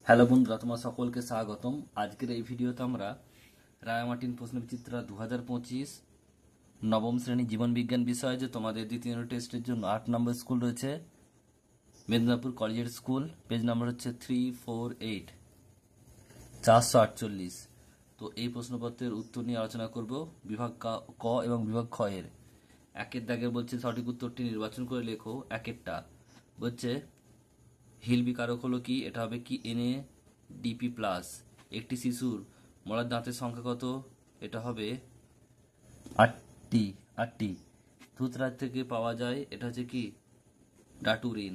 Hello বন্ধুরা, তোমার সকলকে স্বাগতম। আজকের এই ভিডিওতে আমরা রায়ামার্টিন প্রশ্নবিচিত্রা 2025 নবম শ্রেণী জীবন বিজ্ঞান বিষয়ে যে তোমাদের দ্বিতীয় টেস্টের জন্য 8 নম্বর স্কুল রয়েছে, মেদিনীপুর কলেজের স্কুল, পেজ নাম্বার হচ্ছে 348 448। তো এই প্রশ্নপত্রের উত্তর নিয়ে আলোচনা করব। বিভাগ ক এবং বিভাগ খ এর একের দাগের বলছে সঠিক উত্তরটি নির্বাচন করে লেখো। একেরটা বলছে হিলবি কারক হলো কি? এটা হবে কি এনএ ডিপি প্লাস। একটি শিশুর মলার দাঁতের সংখ্যা কত? এটা হবে 8টি। 8টি। থুতরাজ থেকে পাওয়া যায়, এটা হচ্ছে কি ডাটুরিন।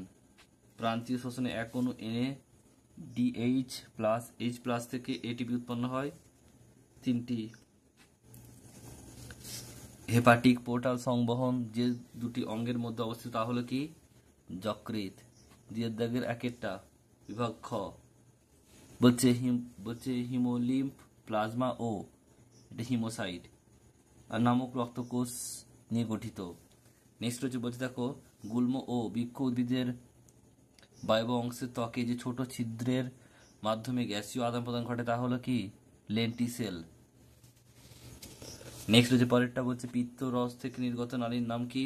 প্রান্তীয় শোষণে এক অণু NADH plus H plus থেকে এটিপি উৎপন্ন হয় 3টি। হেপাটিক পোর্টাল সংবহন যে দুটি অঙ্গের মধ্যে অবস্থিত তা হলো কি? যকৃৎ। দুয়ের দাগের একেরটা বিভাগ খ বলছে হিমোলিম্ফ প্লাজমা ও এটা হিমোসাইট আর নামক রক্তকোষ নিয়ে গঠিত। নেক্সট হচ্ছে বলছে দেখো গুল্ম ও বৃক্ষ উদ্ভিদের বায়ব অংশের ত্বকে যে ছোট ছিদ্রের মাধ্যমে গ্যাসীয় আদান প্রদান ঘটে তা হলো কি? লেন্টিসেল। নেক্সট হচ্ছে পরেরটা বলছে পিত্ত রস থেকে নির্গত নালীর নাম কি?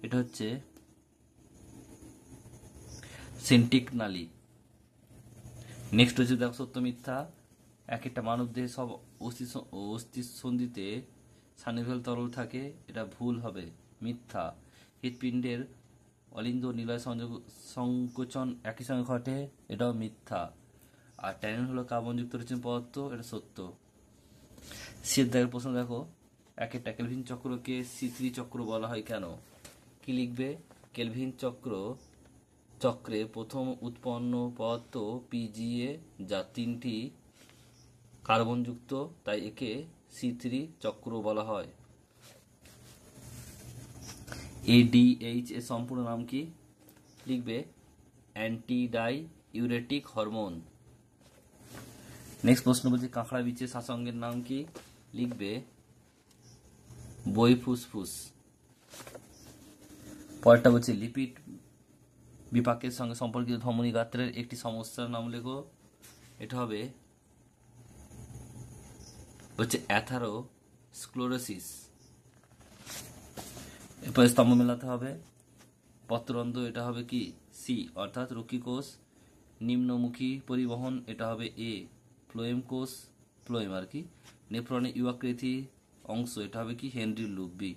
এটা হচ্ছে সেন্টিক নালী। নেক্সট হচ্ছে দেখো সত্য মিথ্যা। এক একটা মানব দেহে সব অস্থি সন্ধিতে সানিভেল তরল থাকে, এটা ভুল হবে, মিথ্যা। হৃৎপিণ্ডের অলিন্দ নিলয় সংকোচন একই সঙ্গে ঘটে, এটাও মিথ্যা। আর ট্যানিন হলো কার্বনযুক্ত রচিত পদার্থ, এটা সত্য। সিয়ের দাগের প্রশ্ন দেখো এক একটা কেলভিন চক্রকে C3 চক্র বলা হয় কেন? কি লিখবে? কেলভিন চক্রে প্রথম উৎপন্ন পদার্থ পিজিএ যা 3টি কার্বনযুক্ত, তাই একে C3 চক্র বলা হয়। ADH এর সম্পূর্ণ নাম কি? লিখবে অ্যান্টিডাই ইউরেটিক হরমোন। নেক্সট প্রশ্ন বলছে কাঁকড়া বীচের শাসঙ্গের নাম কি? লিখবে বই ফুসফুস। পরেরটা বলছে লিপিড বিপাকের সঙ্গে সম্পর্কিত ধমনী গাত্রের একটি সমস্যার নাম লেখো। এটা হবে অ্যাথারোস্ক্লেরোসিস। এরপরে স্তম্ভ মেলাতে হবে। পত্ররন্ধ্র, এটা হবে কি? সি অর্থাৎ রক্ষী কোষ। নিম্নমুখী পরিবহন, এটা হবে এ ফ্লোয়েম কোষ, ফ্লোয়েম আর কি। নেফ্রনে ইউ আকৃতি অংশ, এটা হবে কি? Henry loop, B.